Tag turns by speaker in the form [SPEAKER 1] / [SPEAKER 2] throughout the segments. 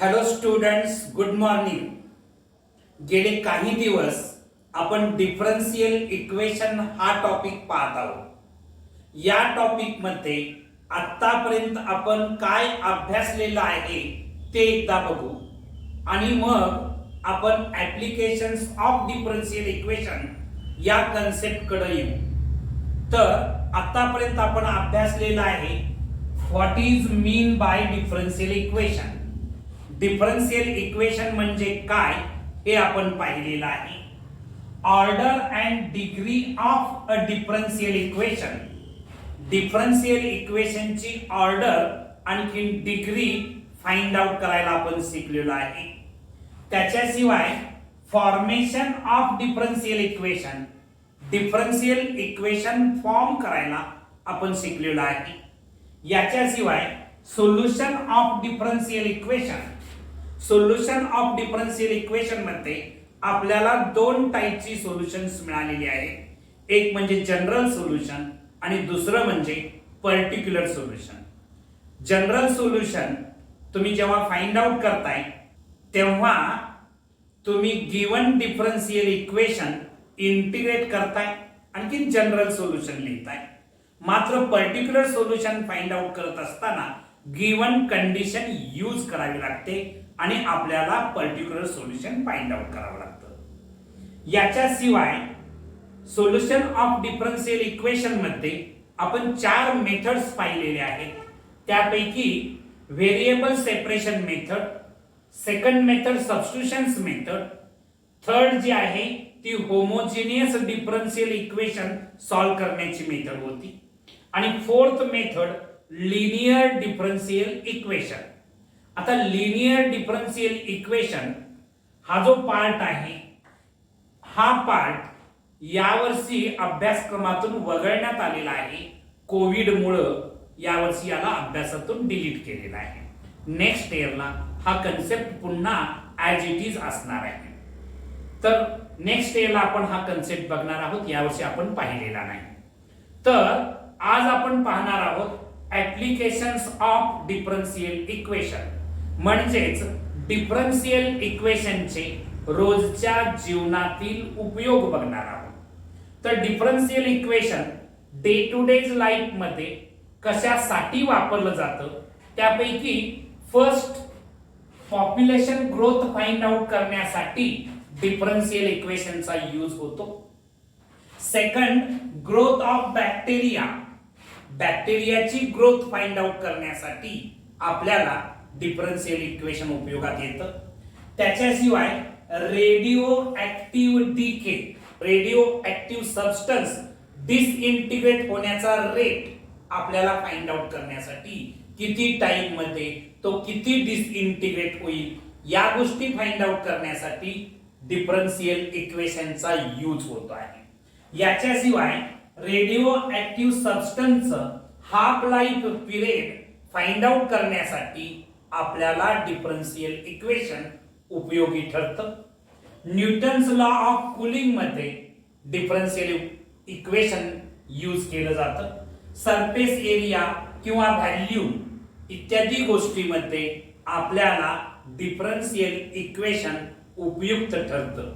[SPEAKER 1] Hello students, good morning. गेले काही दिवस आपण डिफरन्शियल इक्वेशन हा टॉपिक पाहत आहोत. या टॉपिक मध्ये आतापर्यंत आपण काय अभ्यासलेलं आहे ते एकदा बघू आणि मग आपण ऍप्लिकेशन्स ऑफ डिफरन्शियल इक्वेशन या कन्सेप्ट कडे येऊ. तर आतापर्यंत आपण अभ्यासलेलं आहे what is mean by differential equation. Differential equation म्हणजे काय हे आपण पाहिलेलं आहे. Order and degree of a differential equation. Differential इक्वेशनची ऑर्डर आणखी डिग्री फाइंड आउट करायला आपण शिकलेलो आहे. त्याच्याशिवाय formation of differential equation, differential equation form करायला आपण शिकलेलो आहे. याच्याशिवाय solution of differential equation. Solution of differential equation मध्ये आपल्याला दोन टाईपची सोल्युशन्स मिळालेली आहेत. एक म्हणजे जनरल सोल्युशन आणि दुसरं म्हणजे पर्टिक्युलर सोल्युशन. जनरल सोल्युशन तुम्ही जेव्हा फाइंड आउट करताय तेव्हा तुम्ही गिवन डिफरन्शियल इक्वेशन इंटिग्रेट करताय आणखी जनरल सोल्युशन लिहिताय. मात्र पर्टिक्युलर सोल्युशन फाइंड आउट करत असताना गिवन कंडिशन यूज करावी लागते आणि आपल्याला पर्टिक्युलर सोल्युशन फाइंड आउट करावं लागतं. याच्याशिवाय सोल्युशन ऑफ डिफरन्शियल इक्वेशन मध्ये आपण चार मेथड्स पाहिलेले आहेत. त्यापैकी variable separation method, second method substitutions method, third जी आहे ती होमोजिनियस डिफरन्शियल इक्वेशन सॉल्व करण्याची मेथड होती आणि fourth method linear differential equation. आता लिनियर डिफरन्शियल इक्वेशन हा जो पार्ट आहे हा पार्ट यावर्षी अभ्यासक्रमातून वगळण्यात आलेला आहे. कोविडमुळे यावर्षी याला अभ्यासातून डिलीट केलेला आहे. नेक्स्ट इयरला हा कन्सेप्ट पुन्हा ॲज इट इज असणार आहे. तर नेक्स्ट इयरला आपण हा कन्सेप्ट बघणार आहोत. यावर्षी आपण पाहिलेला नाही. तर आज आपण पाहणार आहोत ऍप्लिकेशन्स ऑफ डिफरन्शियल इक्वेशन, म्हणजेच डिफरन्शियल इक्वेशनचे रोजच्या जीवनातील उपयोग बघणार आहोत. तर differential equation day to day life मध्ये कशासाठी वापरलं जातं त्यापैकी first population growth find out करण्यासाठी डिफरन्शियल इक्वेशनचा यूज होतो. सेकंड ग्रोथ ऑफ बॅक्टेरिया, बॅक्टेरियाची ग्रोथ फाइंड आउट करण्यासाठी आपल्याला डिफरन्शियल इक्वेशन उपयोगात येतं. त्याच्याशिवाय radio active decay, radio active substance disintegrate होण्याचा रेट आपल्याला फाइंड आउट करण्यासाठी किती टाइम मध्ये तो किती डिसइंटिग्रेट होईल या गोष्टी फाइंड आउट करण्यासाठी डिफरन्शियल इक्वेशनचा यूज होतो आहे. याच्याशिवाय radio active substance half life period find out करण्यासाठी आपल्याला डिफरन्शियल इक्वेशन उपयोगी ठरतं. न्यूटन्स लॉ ऑफ कूलिंग मध्ये डिफरन्शियल इक्वेशन यूज केलं जातं. सरफेस एरिया किंवा व्हॅल्यूम इत्यादी गोष्टींमध्ये आपल्याला डिफरन्शियल इक्वेशन उपयुक्त ठरतं.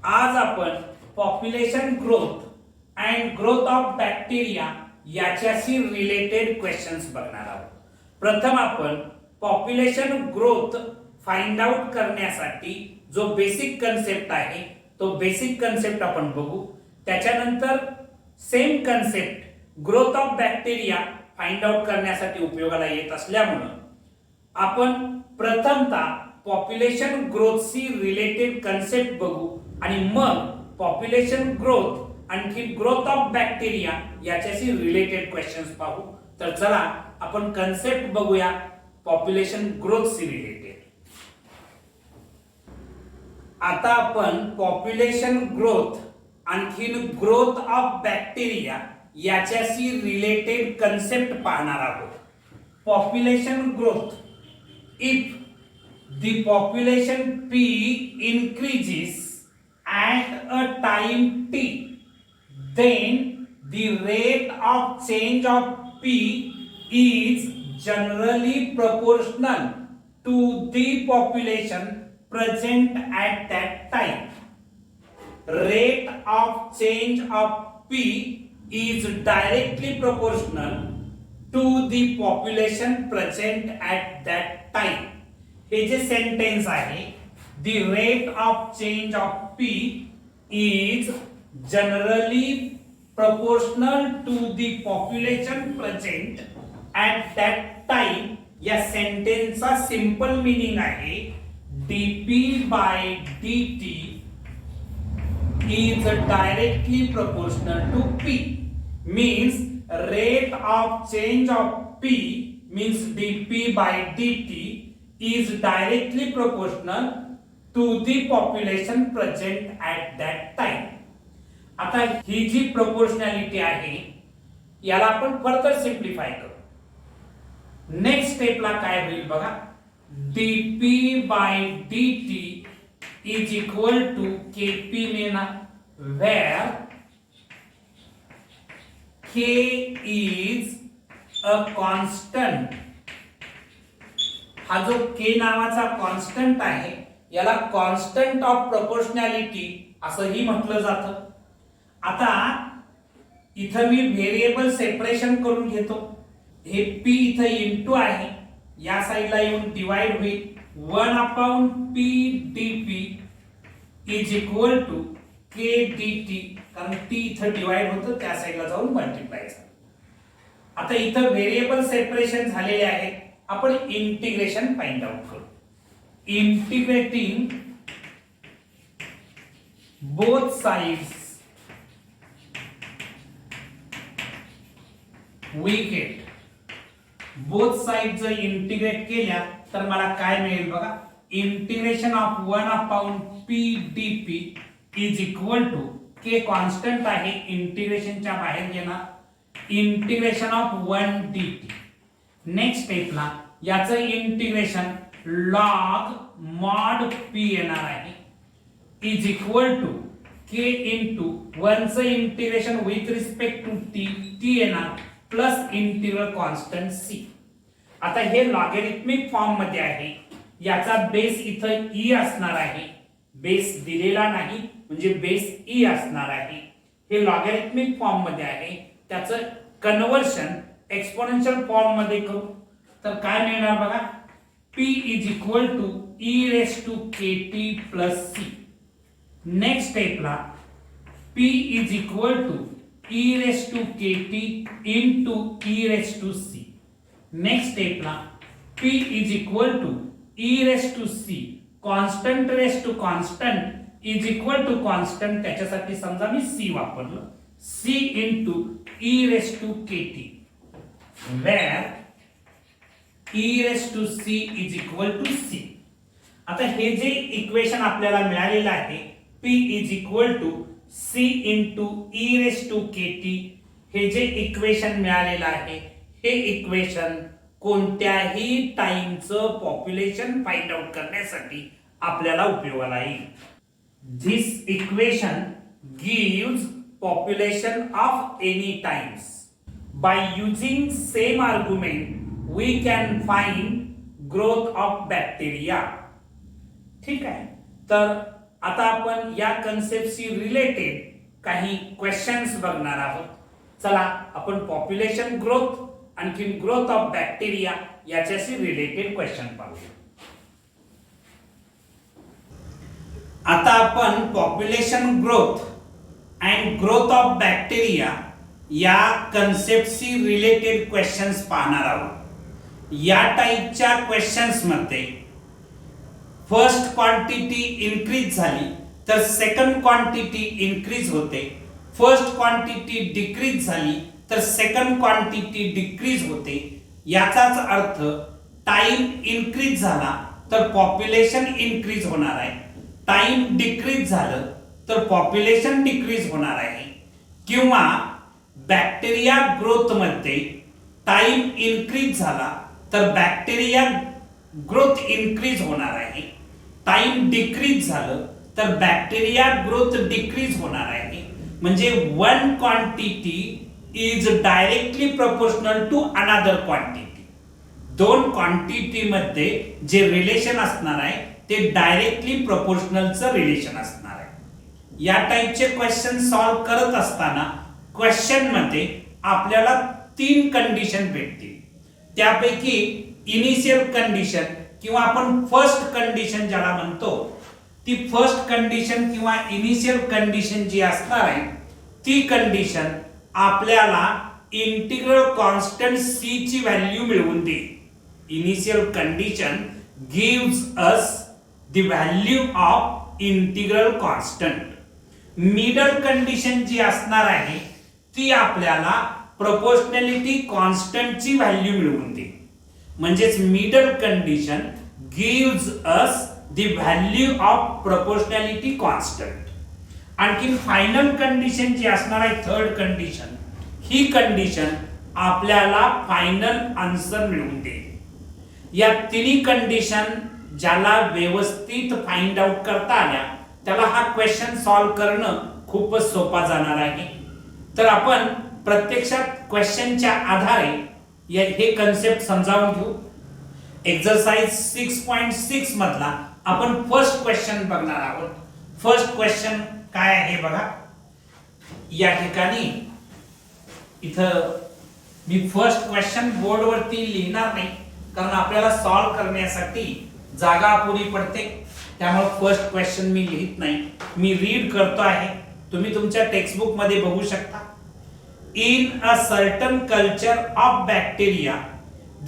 [SPEAKER 1] आज आपण population growth and growth of bacteria याच्याशी रिलेटेड क्वेश्चन्स बघणार आहोत. प्रथम आपण पॉप्युलेशन ग्रोथ फाइंड आउट करण्यासाठी जो बेसिक कन्सेप्ट आहे तो बेसिक कन्सेप्ट आपण बघू. त्याच्यानंतर same concept growth of bacteria find out करण्यासाठी उपयोगाला येत असल्यामुळे आपण प्रथमतः पॉप्युलेशन ग्रोथशी रिलेटेड कन्सेप्ट बघू आणि मग पॉप्युलेशन ग्रोथ आणखी ग्रोथ ऑफ बॅक्टेरिया याच्याशी रिलेटेड क्वेश्चन्स पाहू. तर चला आपण कन्सेप्ट बघूया पॉप्युलेशन ग्रोथशी रिलेटेड. आता आपण पॉप्युलेशन ग्रोथ आणखी ग्रोथ ऑफ बॅक्टेरिया याच्याशी रिलेटेड कन्सेप्ट पाहणार आहोत. Population growth, if the population P increases at a time t, then the rate of change of P is generally proportional to the population present at that time. Rate of change of P is directly proportional to the population present at that time. हे जे sentence आहे, the rate of change of P is generally proportional to the population present at that time. या सेंटेन्सचा simple meaning आहे dp by dt is directly proportional to P. Means rate of change of P means dp by dt is directly proportional to the population present at that time. आता ही जी proportionality आहे याला आपण further simplify करू. Next स्टेपला काय होईल बघा, dp by dt is equal to kp लेना, where k is a constant. हा जो k नावाचा कॉन्स्टंट आहे याला कॉन्स्टंट ऑफ प्रोपोर्शनॅलिटी असंही म्हटलं जातं. आता इथं मी व्हेरिएबल सेपरेशन करून घेतो. हे p इथं इनटू आहे, या साइडला येऊन डिवाइड होईल. 1/p dp is equal to k dt, कारण t इथं डिवाइड होतं त्या साइडला जाऊन मल्टिप्लाय झालं. आता इथं व्हेरिएबल सेपरेशन झालेले आहे, आपण इंटिग्रेशन फाइंड आउट करू. Integrating both sides we get both sides जर इंटिग्रेट केल्या तर मला काय मिळेल बघा, integration of 1/p dp is equal to k constant आहे, इंटिग्रेशनच्या बाहेर घेणार, इंटिग्रेशन ऑफ 1 dt. नेक्स्ट स्टेपला याचं इंटिग्रेशन log mod p येणार आहे इज इक्वल टू k इंटू 1 चं integration with respect to t येणार प्लस इंटिग्रल कॉन्स्टंट c. आता हे लॉगॅरिथमिक फॉर्म मध्ये आहे, याचा बेस इथं e असणार आहे, बेस दिलेला नाही म्हणजे बेस e असणार आहे. हे लॉगॅरिथमिक फॉर्म मध्ये आहे, त्याचं कन्वर्शन एक्सपोनेन्शियल फॉर्म मध्ये करू तर काय मिळणार बघा, p is equal to e raise to kt plus c. Next स्टेपला p is equal to e raised to kt into e raised to c. Next step ला p is equal to e raised to c, constant raised to constant is equal to constant, त्याच्यासाठी समजा मी c वापरलं, c into e raised to kt, where e raised to c is equal to c. आता हे जे equation आपल्याला मिळालेलं आहे p is equal to c into e raised to kt, हे जे इक्वेशन मिळालेलं आहे हे इक्वेशन कोणत्याही टाइमचं पॉप्युलेशन फाइंड आउट करण्यासाठी आपल्याला उपयोगाला येईल. This equation gives population of any times. By using same argument we can find growth of bacteria. ठीक आहे, तर आता आपण या कन्सेप्टशी रिलेटेड काही क्वेश्चन्स बघणार आहोत. चला आपण पॉप्युलेशन ग्रोथ आणखी ग्रोथ ऑफ बॅक्टेरिया याच्याशी रिलेटेड क्वेश्चन पाहूया. आता आपण population growth and growth of bacteria या कन्सेप्टशी रिलेटेड क्वेश्चन्स पाहणार आहोत. या टाइपच्या क्वेश्चन्स मध्ये फर्स्ट क्वांटिटी इन्क्रीज झाली तर सेकंड क्वांटिटी इन्क्रीज होते, फर्स्ट क्वांटिटी डिक्रीज झाली तर सेकंड क्वांटिटी डिक्रीज होते. याचाच अर्थ टाइम इन्क्रीज झाला तर पॉप्युलेशन इन्क्रीज होणार आहे, टाइम डिक्रीज झालं तर पॉप्युलेशन डिक्रीज होणार आहे. किंवा बॅक्टेरिया ग्रोथ मध्ये टाइम इन्क्रीज झाला तर बॅक्टेरिया ग्रोथ इन्क्रीज होणार आहे, टाइम डिक्रीज झालं तर बॅक्टेरिया ग्रोथ डिक्रीज होणार आहे. म्हणजे one quantity is directly proportional to another quantity. दोन क्वांटिटी मध्ये जे रिलेशन असणार आहे ते डायरेक्टली प्रोपोर्शनलचं रिलेशन असणार आहे। या टाइपचे क्वेश्चन सॉल्व्ह करत असताना क्वेश्चन मध्ये आपल्याला 3 कंडिशन भेटतील। त्यापैकी इनिशियल कंडिशन किंवा आपण फर्स्ट कंडिशन ज्याला म्हणतो ती फर्स्ट कंडिशन किंवा इनिशियल कंडिशन जी असणार आहे ती कंडिशन आपल्याला इंटिग्रल कॉन्स्टंट c ची व्हॅल्यू मिळवून देईल। Initial condition gives us the value of integral constant. Middle condition जी असणार आहे ती आपल्याला प्रोपोर्शनॅलिटी कॉन्स्टंटची व्हॅल्यू मिळवून देईल। म्हणजेच middle condition gives us the value of proportionality constant. आणखी फायनल कंडिशन जी असणार आहे थर्ड कंडिशन, ही कंडिशन आपल्याला फायनल आन्सर मिळवून देईल। या तिन्ही कंडिशन ज्याला व्यवस्थित फाइंड आउट करता आल्या त्याला हा क्वेश्चन सॉल्व्ह करणं खूपच सोपा जाणार आहे। तर आपण प्रत्यक्षात क्वेश्चनच्या आधारे हे कन्सेप्ट समजावून घेऊ। एक्सरसाइज 6.6 मधला आपण फर्स्ट क्वेश्चन बघणार आहोत। फर्स्ट क्वेश्चन काय आहे बघा, या ठिकाणी इथं मी फर्स्ट क्वेश्चन बोर्ड वरती लिहिणार नाही कारण आपल्याला सॉल्व्ह करण्यासाठी जागा अपुरी पडते, त्यामुळे फर्स्ट क्वेश्चन मी लिहित नाही, मी रीड करतो आहे। तुम्ही तुमच्या टेक्स्टबुक मध्ये बघू शकता। In a certain culture of bacteria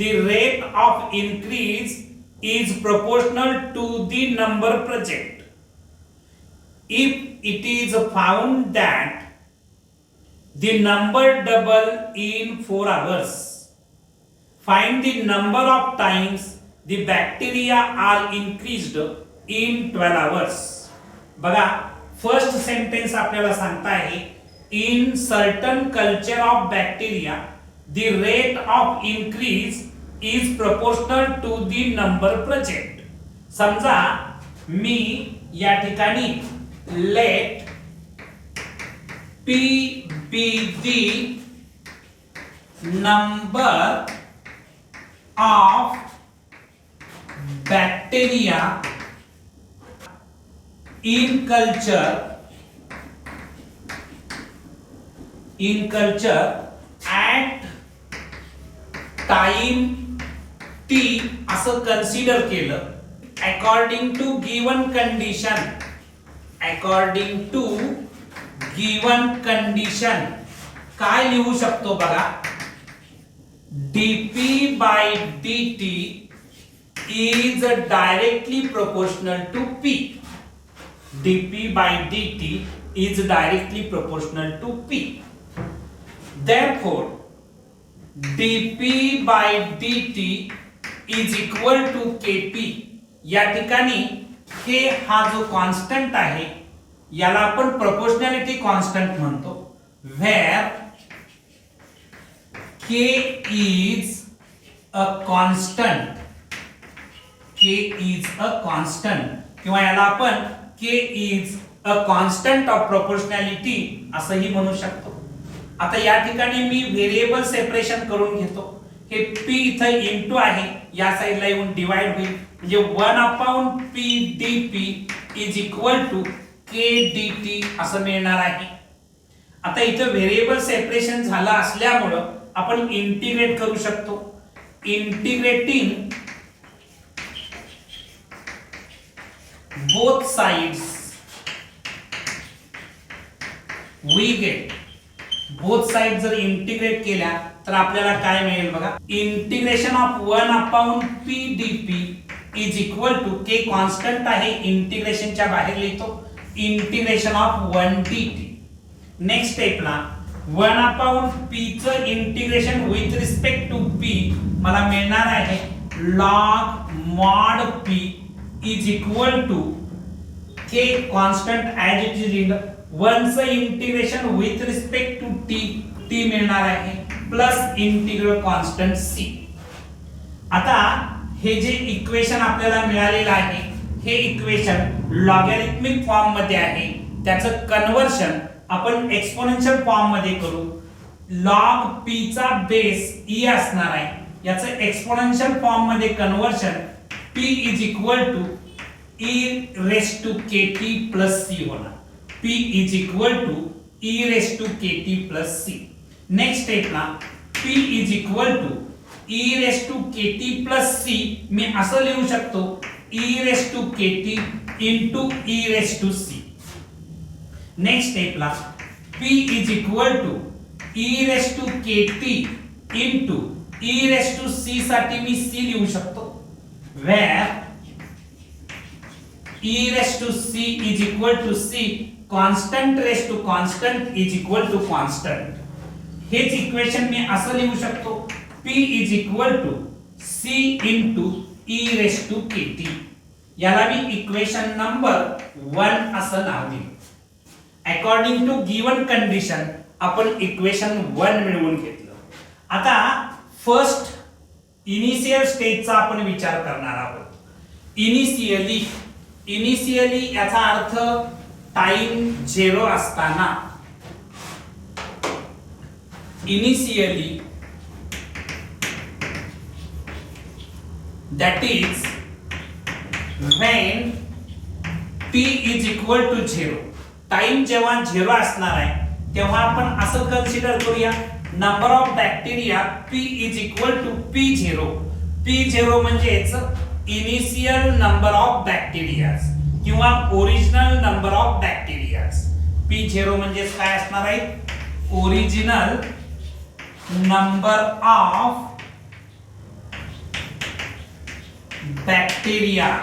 [SPEAKER 1] the rate of increase is proportional to the number present. If it is found that the number double in 4 hours, find the number of times the bacteria are increased in 12 hours. बघा first sentence आपल्याला सांगता आहे in certain culture of bacteria the rate of increase is proportional to the number present. समजा मी या ठिकाणी let p be the number of bacteria in culture at time t असं consider केलं according to given condition काय लिहू शकतो बघा, dp by dt is directly proportional to p. dp by dt is directly proportional to p. Therefore dp by dt is equal to kp. या ठिकाणी k हा जो कॉन्स्टंट आहे याला आपण प्रोपोर्शनॅलिटी कॉन्स्टंट म्हणतो, where k is a constant. k is a constant किंवा याला आपण k is a constant of proportionality असंही म्हणू शकतो। आता या ठिकाणी मी व्हेरिएबल सेपरेशन करून घेतो। हे p इथं इनटू आहे, या साइडला येऊन डिवाइड होईल, म्हणजे 1/p dp is equal to k dt असं मिळणार आहे। आता इथं व्हेरिएबल सेपरेशन झालं असल्यामुळे आपण इंटिग्रेट करू शकतो। Integrating both sides we get, both side जर इंटिग्रेट केल्या तर आपल्याला काय मिळेल बघा, integration of 1/p dp is equal to k constant आहे, इंटिग्रेशनच्या बाहेर लिहितो, इंटिग्रेशन ऑफ 1 dt। नेक्स्ट स्टेपला 1/p चं integration with respect to p मला मिळणार आहे log mod p is equal to k constant as it is 1 चं integration with respect to t मिळणार आहे प्लस इंटिग्रल कॉन्स्टंट c। आता हे जे इक्वेशन आपल्याला मिळालेलं आहे हे इक्वेशन लॉगॅरिथमिक फॉर्म मध्ये आहे, त्याचं कन्वर्शन आपण एक्सपोनेन्शियल फॉर्म मध्ये करू। log p चा बेस e असणार आहे याचं एक्सपोनेन्शियल फॉर्म मध्ये conversion p is equal to e raise to kt plus c होणार. p is equal to e raise to kt plus c. Next स्टेपला p is equal to e raise to kt plus c मी असं लिहू शकतो e raise to kt into e raise to c. Next स्टेपला p is equal to e raise to kt into e raise to c साठी मी c लिहू शकतो, where e raise to c is equal to c constant raise to constant is equal to constant. हेच equation मी असं लिहू शकतो p is equal to c into e raise to kt. याला मी इक्वेशन नंबर 1 असं नाव दिलं. अकॉर्डिंग टू गिवन कंडिशन आपण इक्वेशन 1 मिळवून घेतलं. आता फर्स्ट इनिशियल स्टेजचा आपण विचार करणार आहोत. इनिशियली याचा अर्थ टाइम 0 असताना, initially that is when t is equal to 0. Time जेव्हा 0 असणार आहे तेव्हा आपण असं कन्सिडर करूया number of bacteria p is equal to p0. p0 म्हणजेच इनिशियल नंबर ऑफ बॅक्टेरियाज किंवा original number of bacterias. p0 म्हणजे काय असणार आहे? Original number of bacteria.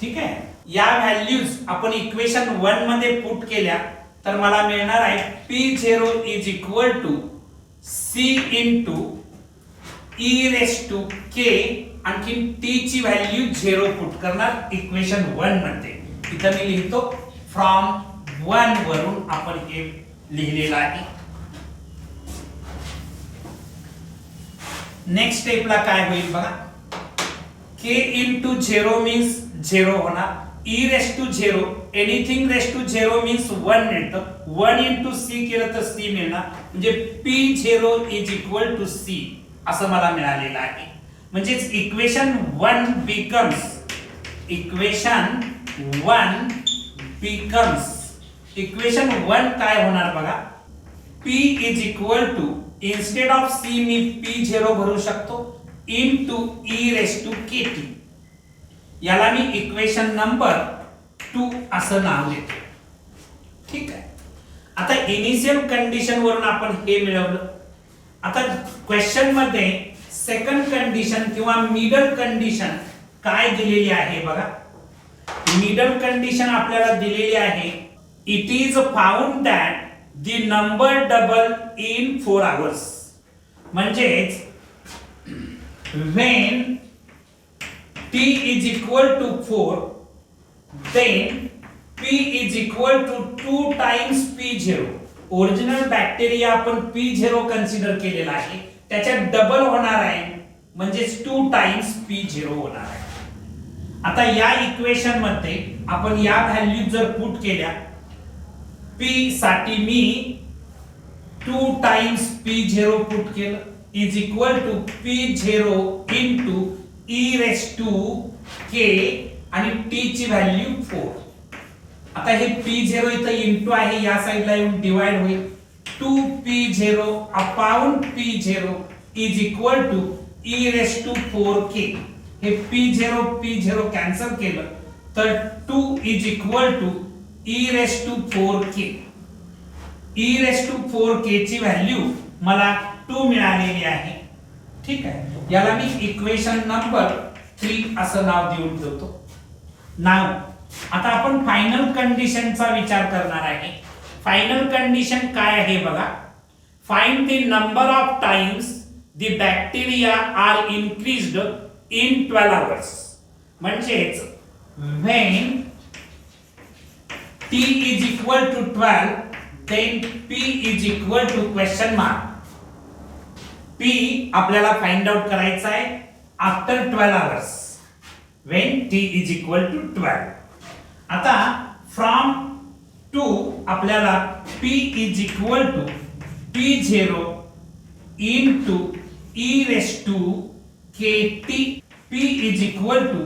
[SPEAKER 1] ठीक आहे. या व्हॅल्यूज आपण इक्वेशन 1 मध्ये पुट केल्या तर मला मिळणार आहे p0 is equal to c into e raise to k. आणखी t ची व्हॅल्यू 0 पुट करणार इक्वेशन 1 मध्ये. इथं मी लिहितो फ्रॉम 1 वरून आपण हे लिहिलेलं आहे. नेक्स्ट स्टेपला काय होईल बघा. k इंटू 0 मीन्स 0 होणार. e raise to 0 anything raise to 0 means 1 मिळतं. 1 इंटू c केलं तर c मिळणार. म्हणजे p0 is equal to c असं मला मिळालेलं आहे. म्हणजेच इक्वेशन 1 बिकम्स इक्वेशन 1 काय होणार बघा. p is equal to instead of c मी p0 भरू शकतो into e raise to kt. याला मी इक्वेशन नंबर 2 असं नाव देतो. ठीक आहे. आता इनिशियल कंडिशन वरून आपण हे मिळवलं. आता क्वेश्चन मध्ये सेकंड कंडिशन किंवा मिडल कंडिशन काय दिलेली आहे बघा. मिडल कंडिशन आपल्याला दिलेली आहे it is found that the number double in 4 hours. म्हणजेच when t is equal to 4 then p is equal to 2 times p0. Original bacteria आपण p0 कन्सिडर केलेला आहे त्याच्या डबल होणार आहे म्हणजेच 2 times p0 होणार आहे. आता या इक्वेशन मध्ये आपण या व्हॅल्यू जर पुट केल्या p साठी मी 2 times p0 पुट केलं is equal to p0 into e raised to k आणि t ची व्हॅल्यू 4. आता हे p0 इथं इंटू आहे या साइडला येऊन डिवाइड होईल. 2p0 upon p0 is equal to e raised to 4k. हे p0 कॅन्सल केलं तर 2 is equal to e raised to 4k. e raised to 4k ची व्हॅल्यू मला 2 मिळालेली आहे. ठीक आहे. याला मी इक्वेशन नंबर 3 असं नाव देऊन देतो. नाव आता आपण फायनल कंडिशनचा विचार करणार आहे. फायनल कंडिशन काय आहे बघा. Find the number of times the bacteria are increased in 12 hours. म्हणजेच when t is equal to 12 then p is equal to question mark. p आपल्याला फाइंड आउट करायचा आहे after 12 hours when t is equal to 12. आता from 2 आपल्याला p is equal to p0 into e raised to kt. p is equal to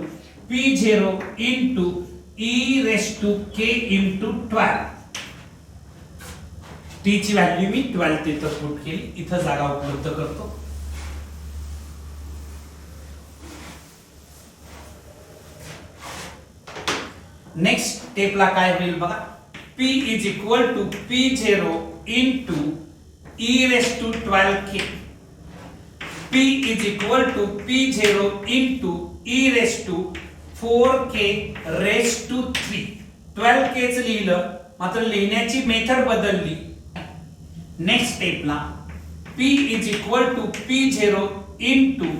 [SPEAKER 1] p0 into e raised to k into 12. t ची value मी 12 तिथं put केली, इथं जागा उपलब्ध करतो. Next स्टेपला काय होईल बघा, p is equal to p0 into e raised to 12k. p is equal to p0 into e raised to 4k raised to 3. 12k च लिहिलं, मात्र लिहिण्याची मेथड बदलली. नेक्स्ट स्टेपला p is equal to p0 into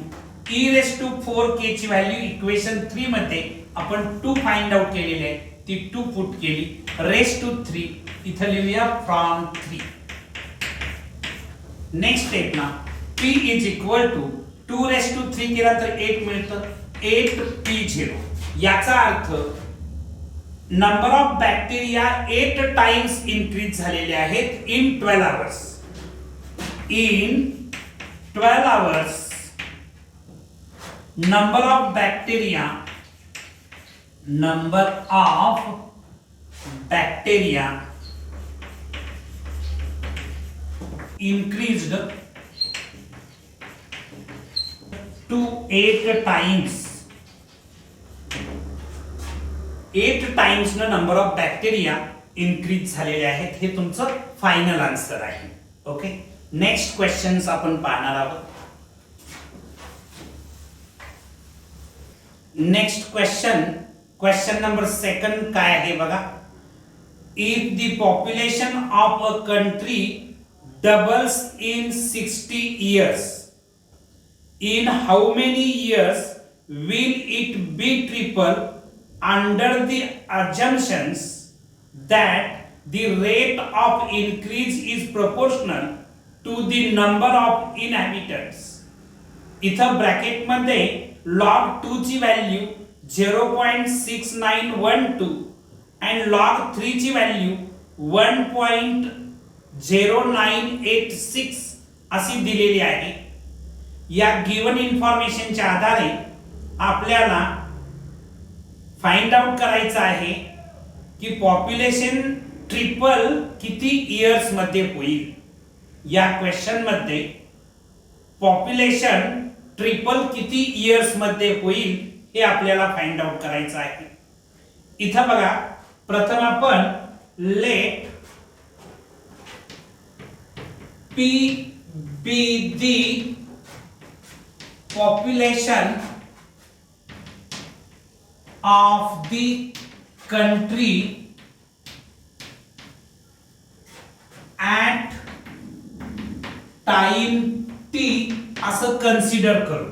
[SPEAKER 1] e raised to 4k ची value equation 3 मध्ये आपण 2 find out केलेली आहे, ती 2 पुट केली. रेस टू 3 इथं लिहूया फ्रॉम 3. नेक्स्ट स्टेपला p is equal to 2 raise to 3 केला तर 8 मिळतं, 8p0. याचा अर्थ number of bacteria 8 times increase झालेले आहेत in 12 hours. In 12 hours number of bacteria increased to 8 times. 8 times न नंबर ऑफ बॅक्टेरिया इन्क्रीज झालेले आहेत. हे तुमचं फायनल आन्सर आहे. ओके, नेक्स्ट क्वेश्चन्स आपण पाहणार आहोत. नेक्स्ट क्वेश्चन नंबर 2 काय आहे बघा. If the population of a country doubles in 60 years, in how many years will it be triple under the assumptions that the rate of increase is proportional to the number of inhabitants. इथं bracket मध्ये log 2 ची value 0.6912 and log 3 ची value 1.0986 अशी दिलेली आहे. या given इन्फॉर्मेशनच्या आधारे आपल्याला फाइंड आउट करायचं आहे की पॉप्युलेशन ट्रिपल किती इयर्स मध्ये होईल. या क्वेश्चन मध्ये पॉप्युलेशन ट्रिपल किती इयर्स मध्ये होईल हे आपल्याला फाइंड आउट करायचं आहे. इथं बघा, प्रथम आपण late p be the population of the country at time t असं कन्सिडर करू.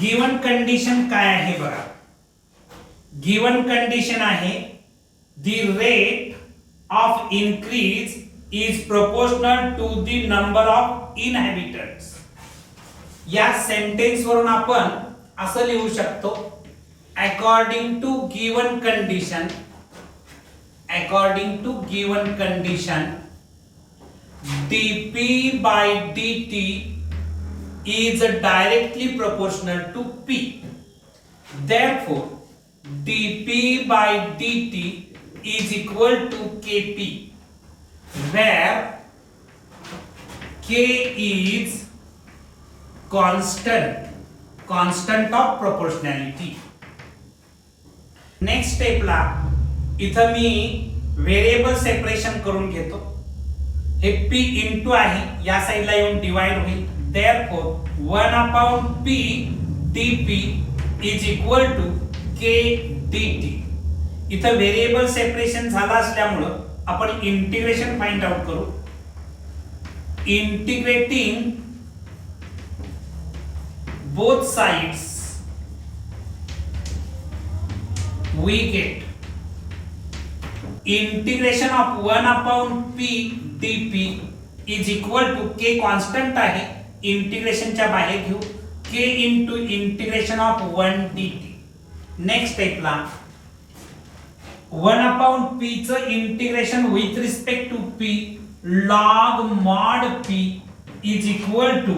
[SPEAKER 1] गिवन कंडिशन काय आहे बघा. गिवन कंडिशन आहे the rate of increase is proportional to the number of inhabitants. या सेंटेन्स वरून आपण असं लिहू शकतो, according to given condition dp by dt is directly proportional to p. Therefore, dp by dt is equal to kp, where k is constant of proportionality. Next स्टेपला इथं मी variable separation करून घेतो. हे p इंटू आहे, या साइडला येऊन divide होईल. Therefore 1/p dp is equal to k dt. इथं व्हेरिएबल सेपरेशन झालं असल्यामुळे आपण इंटिग्रेशन फाइंड आउट करू. Integrating both sides we get integration of 1/p dp is equal to k constant आहे, इंटिग्रेशन च्या बाहेर घेऊ, k into integration of 1 dt. Next स्टेपला 1/p च integration with respect to p log mod p is equal टू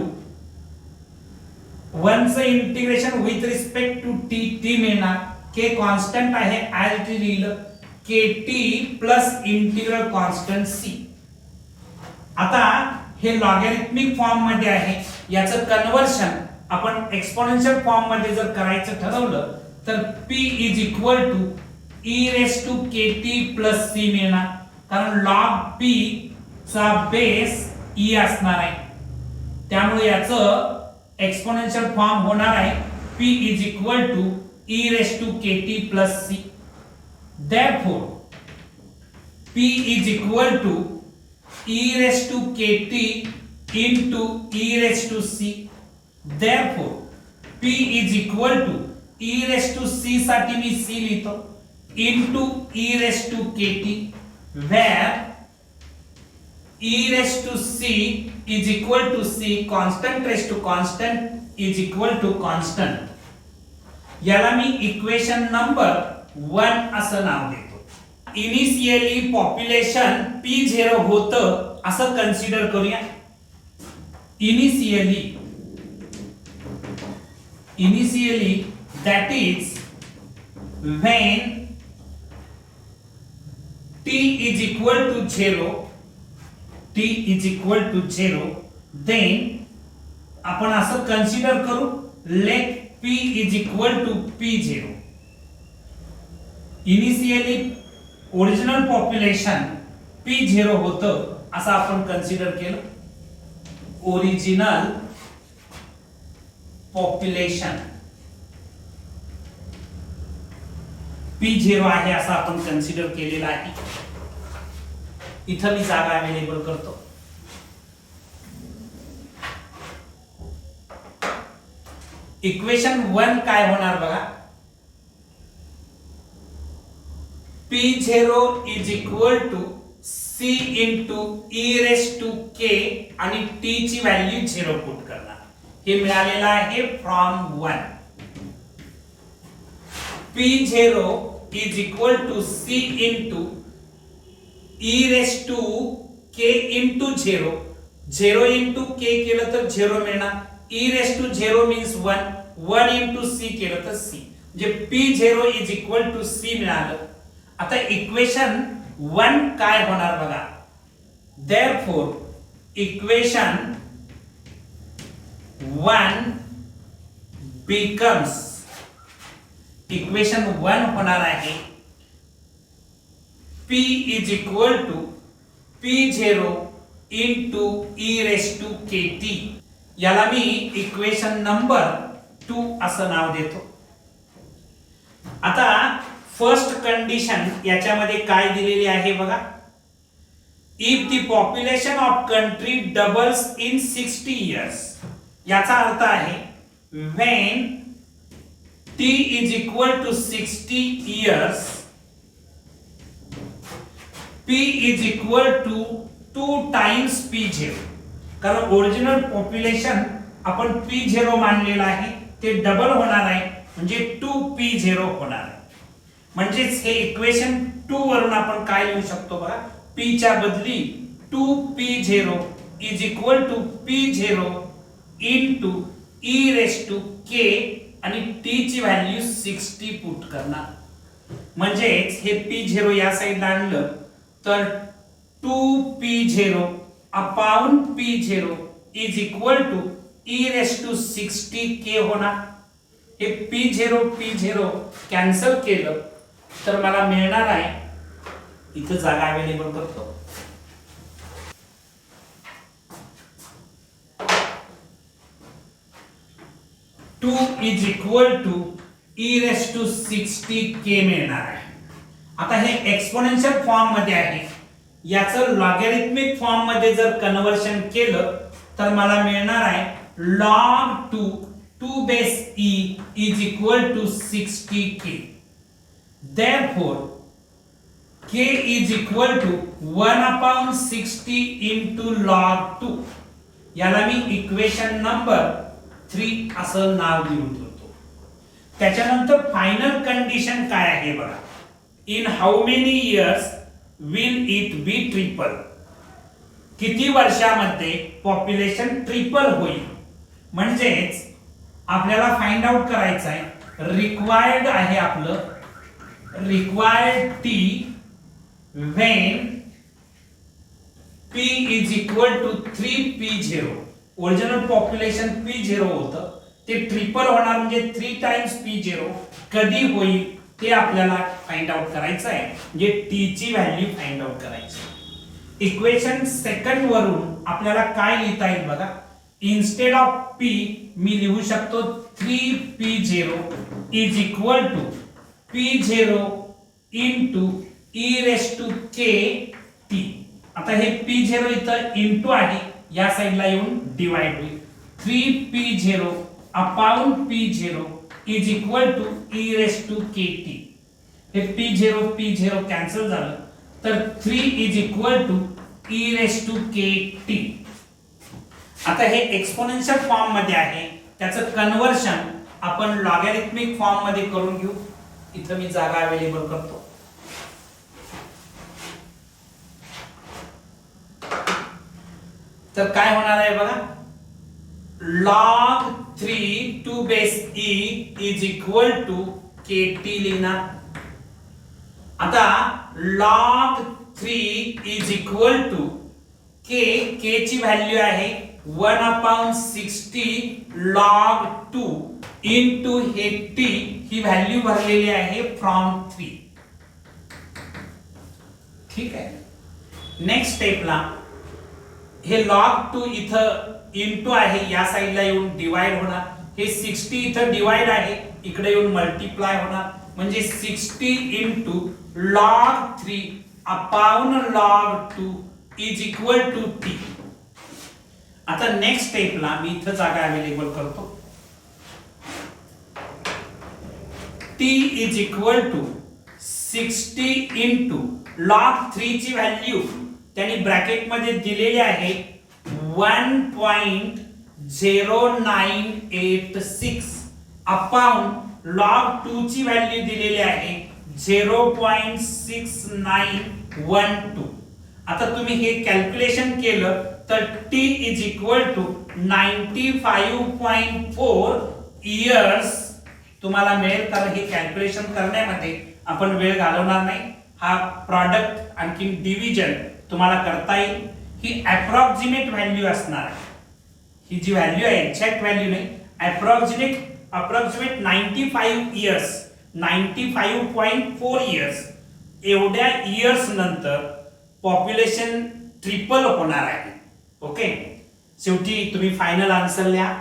[SPEAKER 1] 1 चं integration with respect to t, t मिळणार, k constant आहे ऍज इट इज लिहिलं, kt plus integral constant c. आता हे logarithmic form मध्ये आहे, याचं कन्वर्शन आपण एक्सपोनेन्शियल फॉर्म मध्ये जर करायचं ठरवलं तर p is equal to e raise to kt plus c मिळणार, कारण log p चा बेस e असणार आहे, त्यामुळे याचं एक्सपोनेन्शियल फॉर्म होणार आहे p is equal to e raise to kt plus c. therefore p is equal to e raise to kt into e raise to c. therefore p is equal to e raise to c साठी मी c लिहितो into e raise to kt, where e raised to c is equal to c, constant raised to constant is equal to constant. याला मी equation number 1 असं नाव देतो. Initially population p0 होतं असं consider करूया. Initially that is when t is equal to 0, t is equal to 0, then आपण असं consider करू let p is equal to p0. Initially original population p0 होतं असं आपण कन्सिडर केलं. ओरिजिनल पॉप्युलेशन p0 आहे असं आपण कन्सिडर केलेलं आहे. इथं मी जागा अवेलेबल करतो. इक्वेशन 1 काय होणार बघा, p0 is equal to c into e raise to k आणि t ची व्हॅल्यू 0 पुट करणार. हे मिळालेलं आहे from 1. p0 is equal to c into e raised to k into 0. 0 into k केलं तर 0 मिळणार. e raised to 0 means 1. 1 into c केलं तर c. म्हणजे p0 is equal to c मिळालं. आता इक्वेशन 1 काय होणार बघा. therefore इक्वेशन 1 becomes, इक्वेशन 1 होणार आहे p is equal to p0 into e raised to kt. याला मी इक्वेशन नंबर 2 असं नाव देतो. आता फर्स्ट कंडिशन याच्यामध्ये काय दिलेली आहे बघा. If the population of country doubles in 60 years, याचा अर्थ आहे when t is equal to 60 years, p is equal to 2 times p0. कारण ओरिजिनल पॉप्युलेशन आपण p0 मानलेलं आहे, ते डबल होणार आहे म्हणजे 2p0 होणार आहे. म्हणजेच हे इक्वेशन 2 वरून आपण काय लिहू शकतो बघा. p च्या बदली 2p0 is equal to p0 into e raised to k आणि t ची व्हॅल्यू 60 पुट करणार. म्हणजेच हे p0 या साइडला आणलं तर 2p0 upon p0 is equal to e raise to 60k होणार. हे p0 कॅन्सल केलं तर मला मिळणार आहे, इथं जागा अवेलेबल करतो, 2 is equal to e raised to 60k मिळणार आहे. आता हे एक्सपोनेन्शियल फॉर्म मध्ये आहे, याचं लॉगॅरिथमिक फॉर्म मध्ये जर कन्वर्शन केलं तर मला मिळणार आहे log 2 base e is equal to 60k. therefore k is equal to 1 upon 60 into log 2. याला मी इक्वेशन नंबर 3 असं नाव देऊन ठेवतो. त्याच्यानंतर फायनल कंडिशन काय आहे बघा. In how many years will it be triple. किती वर्षामध्ये पॉप्युलेशन ट्रिपल होईल? म्हणजेच आपल्याला फाइंड आउट करायचं आहे रिक्वायर्ड आहे आपलं required T when P is equal to 3P0. Original population P0 होतं, ते ट्रिपल होणार म्हणजे 3 टाइम्स P0 कधी होईल ते आपल्याला फाइंड आउट करायचं आहे, म्हणजे T ची व्हॅल्यू फाइंड आउट करायची. इक्वेशन सेकंड वरून आपल्याला काय लिहिता येईल बघा. इन्स्टेड ऑफ P मी लिहू शकतो 3P0 is equal to P0 into e raised to k t. आता हे P0 इथं इंटू आहे, या साइडला येऊन डिवाइड होईल. 3P0 upon P0 is equal to e raised to kt. हे P0 कॅन्सल झालं तर 3 is equal to e raised to kt. आता हे एक्सपोनेन्शियल फॉर्म मध्ये आहे, त्याचं कन्वर्शन आपण लॉगॅरिथमिक फॉर्म मध्ये करून घेऊ. इथं मी जागा अवेलेबल करतो. तर काय होणार आहे बघा. log 3 to base e is equal to kt लिहिणार. आता log 3 is equal to k ची व्हॅल्यू आहे 1/60 log 2 into हे t ही व्हॅल्यू भरलेली आहे फ्रॉम 3. ठीक आहे. नेक्स्ट स्टेपला हे log 2 इथं इंटू आहे, या साइडला येऊन डिवाइड होणार. हे 60 इथं डिवाइड आहे, इकडे येऊन मल्टिप्लाय होणार, म्हणजे 60 into log 3 upon log 2 is equal to t. आता नेक्स्ट स्टेपला मी इथं जागा अवेलेबल करतो. t is equal to 60 into log 3 ची व्हॅल्यू त्यांनी ब्रॅकेट मध्ये दिलेली आहे 1.0986 अपॉन log 2 ची व्हॅल्यू दिलेली आहे 0.6912. आता तुम्ही हे कॅल्क्युलेशन केलं तर t is equal to 95.4 years तुम्हाला मिळेल. कारण हे कॅल्क्युलेशन करण्यामध्ये आपण वेळ घालवणार नाही. हा प्रॉडक्ट आणखी डिव्हिजन तुम्हाला करता येईल. ही अप्रॉक्सिमेट व्हॅल्यू असणार आहे. ही जी व्हॅल्यू आहे एक्झॅक्ट व्हॅल्यू नाही, अप्रॉक्सिमेट 95 इयर्स 95.4 इयर्स एवढ्या इयर्स नंतर पॉप्युलेशन ट्रिपल होणार आहे. ओके. शेवटी तुम्ही फायनल आन्सर लिहा.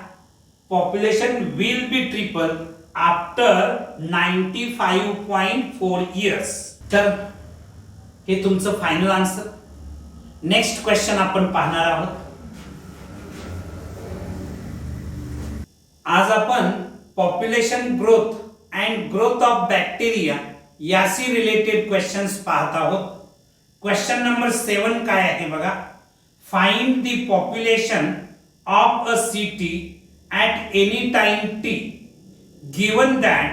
[SPEAKER 1] Population will be triple after 95.4 years. तर हे तुमचं फायनल आन्सर. नेक्स्ट क्वेश्चन आपण पाहणार आहोत. आज आपण population growth and growth of bacteria याशी रिलेटेड क्वेश्चन्स पाहत आहोत. क्वेश्चन नंबर 7 काय आहे बघा. Find the population of a city at any time t given that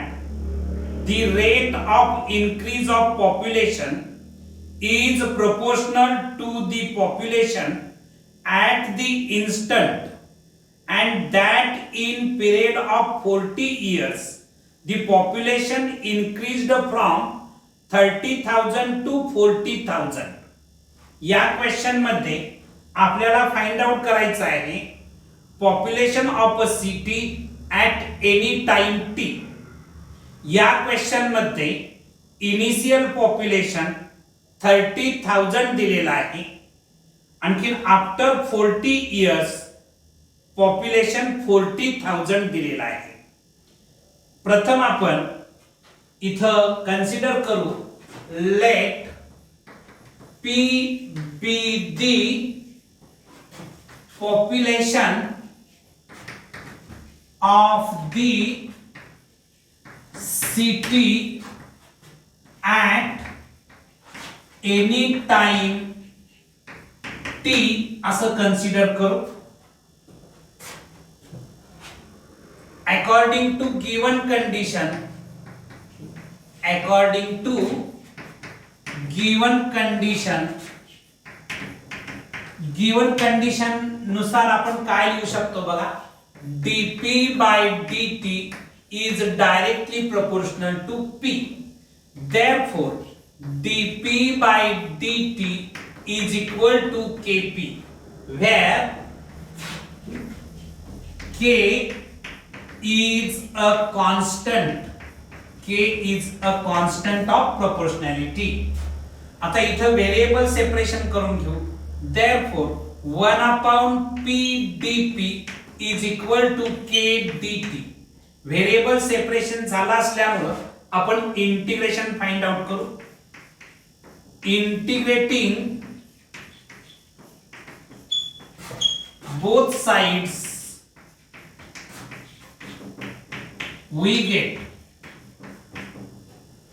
[SPEAKER 1] the rate of increase of population is proportional to the population at the instant, and that in period of 40 years the population increased from 30,000 to 40,000. या question मध्ये आपल्याला find out करायचं आहे population of a city at any time t. या question मध्ये initial population 30,000 दिलेला आहे. आणखी आफ्टर 40 इयर्स पॉप्युलेशन 40,000 दिलेला आहे. प्रथम आपण इथं कन्सिडर करू let p be the population of the city at any time t असं कन्सिडर करू. according to given condition given condition नुसार आपण काय लिहू शकतो बघा, dp by dt is directly proportional to p. Therefore dp by dt is equal to kp, where k is a constant. K is a constant of proportionality. आता इथं variable separation करून घेऊ. Therefore 1 upon p dp is equal to k dt. Variable separation झाला असल्यामुळे आपण integration find out करू. Integrating both sides we get,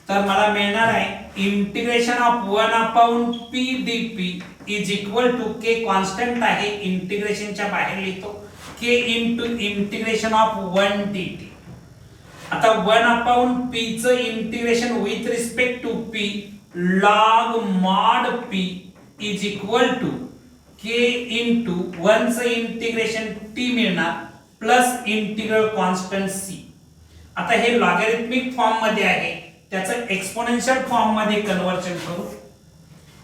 [SPEAKER 1] तर मला मिळणार आहे integration of 1 upon p dp is equal to k constant आहे, इंटिग्रेशनच्या बाहेर लिहितो, k into integration of 1 dt. आता 1 अपॉन p चं integration with respect to p log mod p is equal to k into 1 चं इंटिग्रेशन t मिळणार plus integral constant c. आता हे लॉगॅरिथमिक फॉर्म मध्ये आहे, त्याचं एक्सपोनेन्शियल फॉर्म मध्ये कन्वर्जन करू,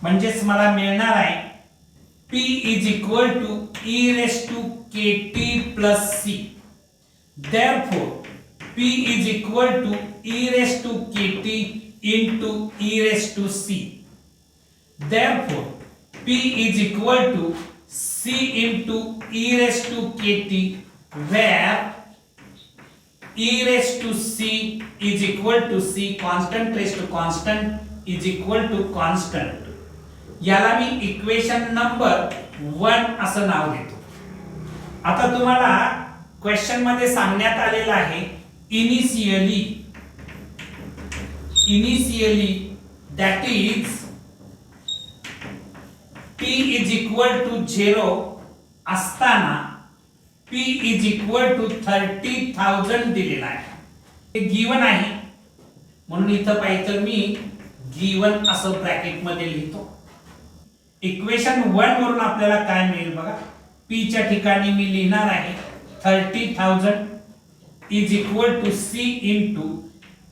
[SPEAKER 1] म्हणजेच मला मिळणार आहे p is equal to e raise to kt plus c. Therefore p is equal to e raise to kt into e raise to c. Therefore p is equal to c into e raised to kt, where e raised to c is equal to c, constant raised to constant is equal to constant. याला मी equation number 1 असं नाव देतो. आता तुम्हाला question मध्ये सांगण्यात आलेलं आहे initially that is p is equal to 0 असताना p is equal to 30,000 दिलेला आहे. हे गिवन आहे म्हणून इथं पाहिजे तर मी गिवन असं ब्रॅकेट मध्ये लिहितो. इक्वेशन 1 वरून आपल्याला काय मिळेल बघा, p च्या ठिकाणी मी लिहिणार आहे 30,000 is equal to c into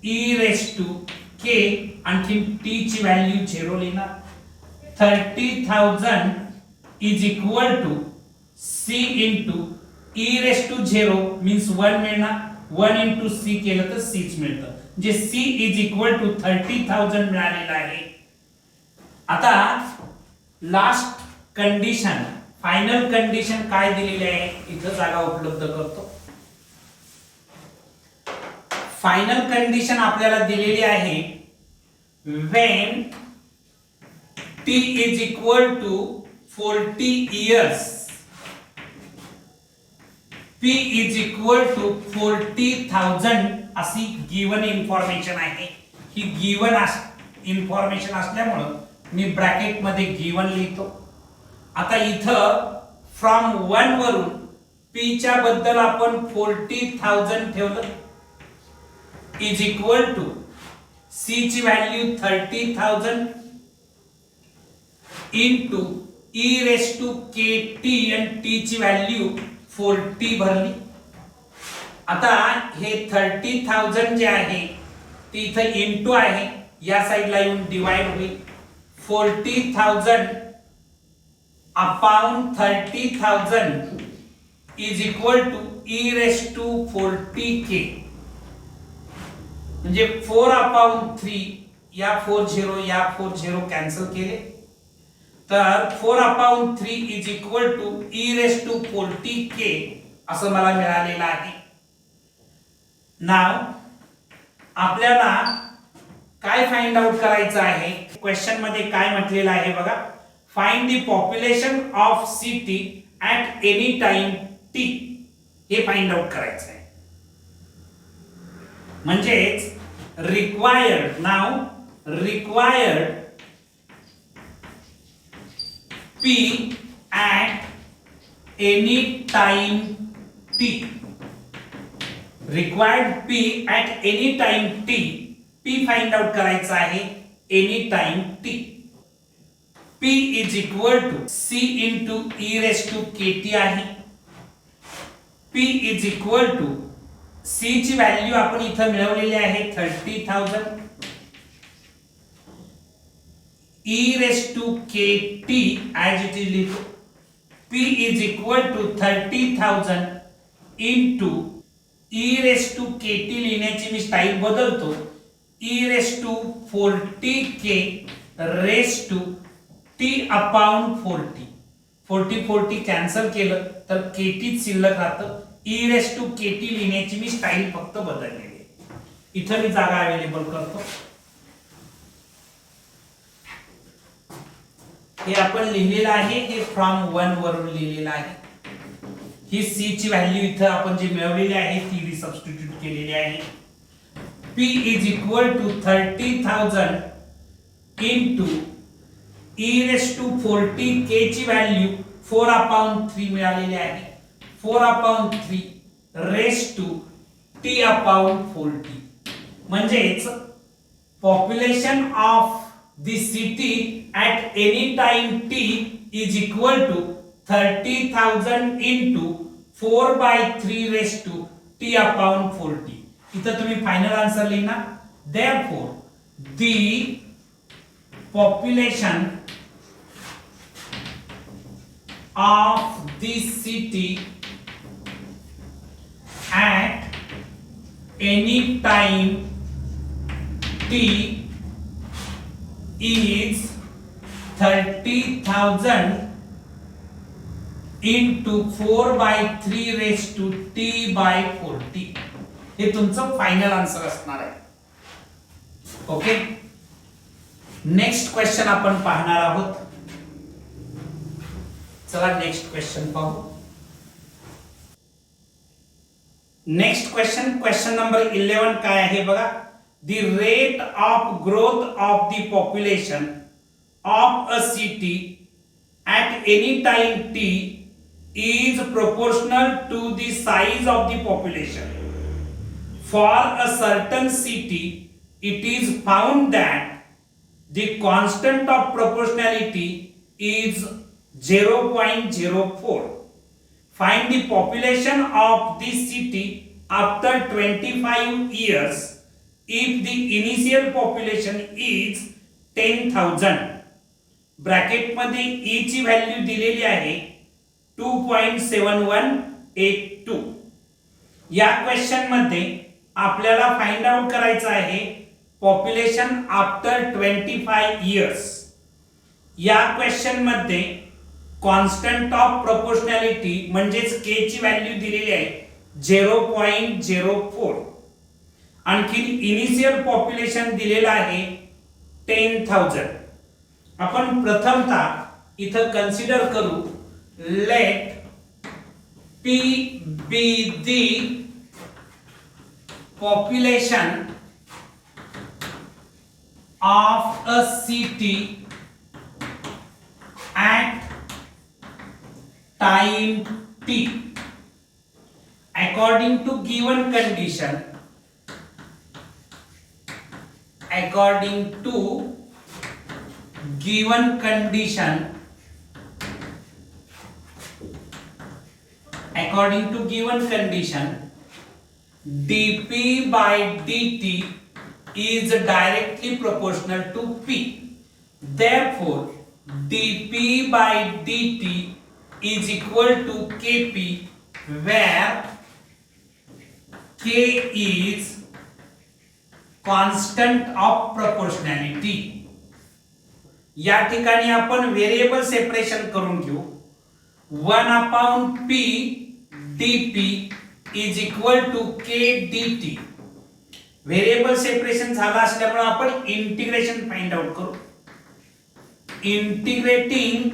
[SPEAKER 1] e raised to k, आणखी t ची व्हॅल्यू 0 लिहिणार. 30,000 is equal to c into e raised to 0 means 1 मिळणार, 1 into c केलं तर c च मिळतं, जे c is equal to 30,000 मिळालेलं आहे. आता लास्ट कंडिशन, फायनल कंडिशन काय दिलेली आहे इथं जागा उपलब्ध करतो. फायनल कंडिशन आपल्याला दिलेली आहे when t is equal to 40 years, p is equal to 40,000 अशी गिवन इन्फॉर्मेशन आहे. ही गिवन इन्फॉर्मेशन असल्यामुळे मी ब्रॅकेट मध्ये गिवन लिहितो. आता इथं फ्रॉम 1 वरून p च्या बद्दल आपण 40,000 ठेवलं इज इक्वल टू c ची value 30,000 into e raised to kt and t ची व्हॅल्यू 40 भरली. आता हे 30,000 जे आहे ते इथं इनटू आहे, या साइडला येऊन डिवाइड होईल. 40,000 upon 30,000 is equal to e raised to 40k, म्हणजे 4 अपॉन 3, या 40 कॅन्सल केले, तर 4 upon 3 is equal to e raise to 40k असं मला मिळालेलं आहे. नाव आपल्याला काय फाइंड आउट करायचं आहे, क्वेश्चन मध्ये काय म्हटलेलं आहे बघा, find the population of city at any time t, हे फाइंड आउट करायचं आहे. म्हणजेच required, now required p at any time t, required p at any time t, p find out करायचा आहे any time t. P is equal to C into e raise to KT आहे. P is equal to C ची value आपण इथं मिळवलेली आहे 30,000. E raise to KT as it is लिहितो. P is equal to 30,000 into E raise to KT लिहिण्याची मी style बदलतो. E raise to 40K raise to T upon 40. 40 cancel केलं तर KT शिल्लक राहतं. E रेस टू KT लिहिण्याची मी स्टाईल फक्त बदललेली आहे. इथं मी जागा अवेलेबल करतो. हे आपण लिहिलेलं आहे, हे फ्रॉम 1 वरून लिहिलेलं आहे. ही C ची व्हॅल्यू इथं आपण जी मिळवलेली आहे ती रिसबस्टिट्यूट केलेली आहे. P is equal to 30,000 into E raise to 40K ची व्हॅल्यू 4/3 मिळालेली आहे. 4/3 रेस टू T अपॉन 40. म्हणजेच population of the city at any time T is equal to 30,000 into 4/3 raised to T upon 40. इथं तुम्ही फायनल आन्सर लिहिना. Therefore, the population of this city at any time T is 30,000 into 4/3 raised to T by 40. हे तुमचं final answer असणार आहे. Okay, next question आपण पाहणार आहोत. चला नेक्स्ट क्वेश्चन पाहू. नेक्स्ट क्वेश्चन नंबर 11 काय आहे बघा. The rate of growth of the population of a city at any time T is proportional to the size of the population. For a certain city, it is found that the constant of proportionality is 0.04. Find the population of this city after 25 years if the initial population is 10,000. Bracket मध्ये E ची value दिलेली आहे 2.7182. या question मध्ये आपल्याला find out करायचं आहे population after 25 years. या क्वेश्चन मध्ये कॉन्स्टंट ऑफ प्रोपोर्शनॅलिटी म्हणजेच K ची व्हॅल्यू दिलेली आहे 0.04. आणखी इनिशियल पॉप्युलेशन दिलेलं आहे 10,000. आपण प्रथमतः इथं कन्सिडर करू. Let P be the population of a city at time T according to given condition. According to given condition, dP by dt is directly proportional to P. Therefore, dP by dt is equal to Kp, where K is constant of proportionality. या ठिकाणी आपण variable separation करून घेऊ. 1/P dP is equal to K dt. Variable separation झाला असल्यामुळे आपण integration find out करू. Integrating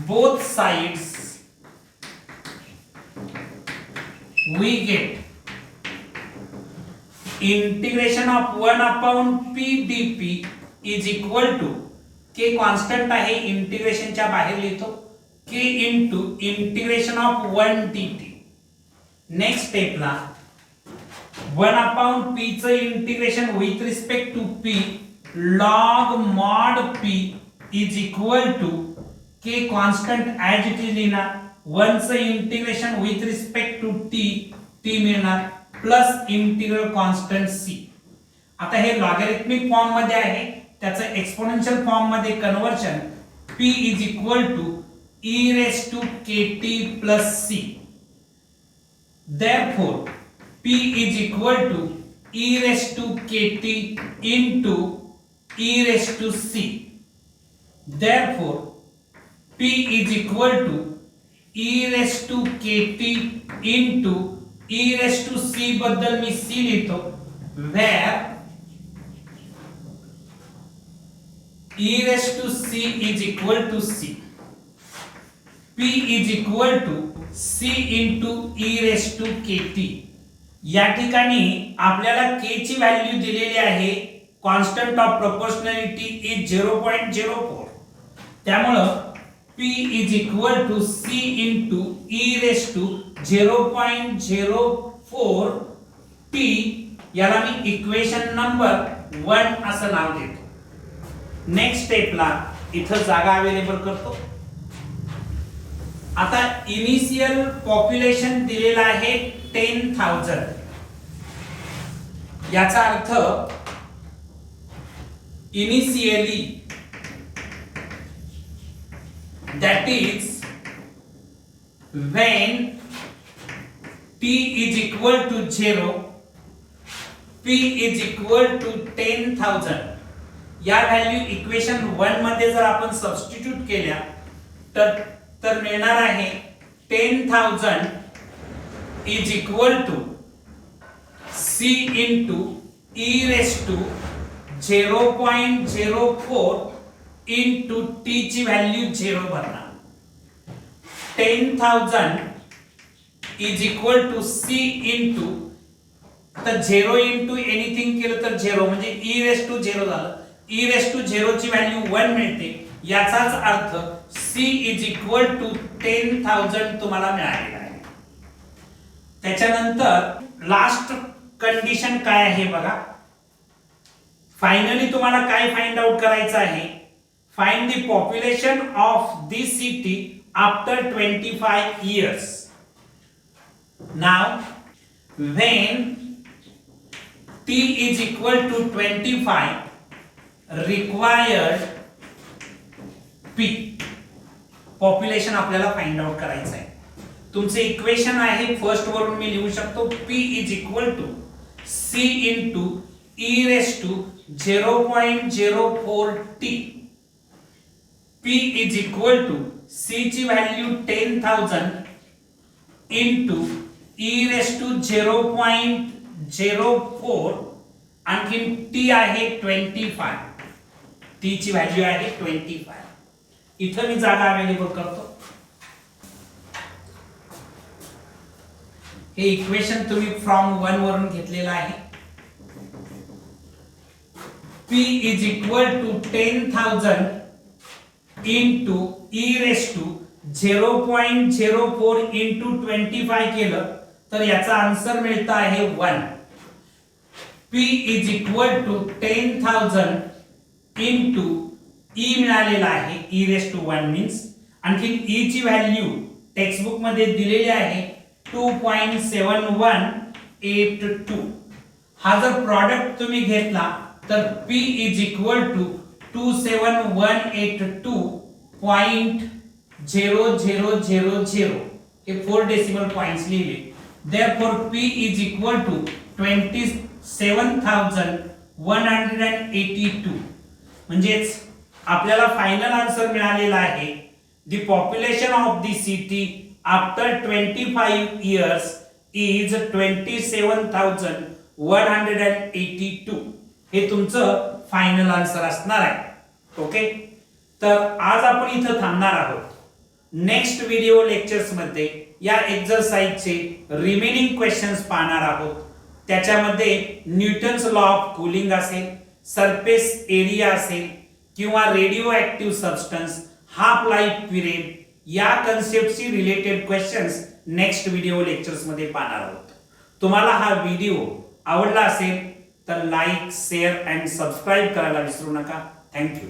[SPEAKER 1] both sides we get integration of 1/P dP is equal to K constant आहे इंटिग्रेशनच्या बाहेर लिहितो K into integration of 1 dt. Next स्टेपला 1/P चं integration with respect to P log mod p is equal to k constant as it is लिहिणार 1 चं integration with respect to t मिळणार plus integral constant c. आता हे logarithmic form मध्ये आहे, त्याचं एक्सपोनेन्शियल फॉर्म मध्ये conversion p is equal to e raised to kt plus c. Therefore p is equal to e raised to kt into e raised to c. Therefore p is equal to e raised to kt into e raised to c बद्दल मी c लिहितो, where e raised to c is equal to c. p is equal to c into e raised to kt. या ठिकाणी आपल्याला k ची value दिलेली आहे, constant of proportionality is 0.04. त्यामुळं p is equal to c into e raised to 0.04 t. याला मी equation number 1 असं नाव देतो. नेक्स्ट स्टेपला इथं जागा अवेलेबल करतो. आता इनिशियल पॉप्युलेशन दिलेला आहे 10,000. याचा अर्थ initially that is when t is equal to 0, p is equal to 10,000. या व्हॅल्यू इक्वेशन 1 मध्ये जर आपण सबस्टिट्यूट केल्या तर मिळणार आहे 10,000 is equal to c into e raised to 0.04 into t ची व्हॅल्यू 0 भरणार. 10,000 is equal to c into, तर 0 into एनिथिंग केलं तर 0 म्हणजे e raised to 0 झालं. e raised to 0 ची व्हॅल्यू 1 मिळते. याचाच अर्थ c is equal to 10,000 तुम्हाला मिळालेला आहे. त्याच्यानंतर लास्ट कंडिशन काय आहे बघा. फायनली तुम्हाला काय फाइंड आउट करायचं आहे, find the population of this city after 25 years. Now when t is equal to 25, required p population आपल्याला फाइंड आउट करायचं आहे. तुमचे इक्वेशन आहे फर्स्ट वरून मी लिहू शकतो p is equal to c into e raised to 0.04 t. p is equal to c ची value 10,000 into e raised to 0.04 आणखी t आहे 25. t ची व्हॅल्यू आहे 25. इथं मी जागा अवेलेबल करतो. हे इक्वेशन तुम्ही फ्रॉम 1 वरून घेतलेलं आहे. p is equal to 10,000 into e raised to 0.04 into 25 केलं तर याचा आन्सर मिळतं आहे 1. p is equal to 10,000 into e मिळालेला आहे, e raised to 1 मीन्स. आणखी e ची व्हॅल्यू टेक्स्ट बुक मध्ये दिलेली आहे 2.7182. हा जर प्रॉडक्ट तुम्ही घेतला तर p is equal to 27182.0000. हे 4 डेसिमल पॉइंट्स लिहिले. Therefore p is equal to 27,182. म्हणजेच आपल्याला फायनल आन्सर मिळालेला आहे the population of the city after 25 years is 27,182. हे तुमचं फायनल आन्सर असणार आहे. ओके, तर आज आपण इथं थांबणार आहोत. नेक्स्ट व्हिडिओ लेक्चर्स मध्ये या एक्सरसाइजचे रिमेनिंग क्वेश्चन्स पाहणार आहोत. त्याच्यामध्ये न्यूटन्स लॉ ऑफ कूलिंग असेल, सरफेस एरिया असेल किंवा radio active substance, half life period या कन्सेप्टशी related questions next video lectures मध्ये पाहणार आहोत. तुम्हाला हा व्हिडिओ आवडला असेल तर लाईक शेअर अँड सबस्क्राईब करायला विसरू नका. थँक्यू.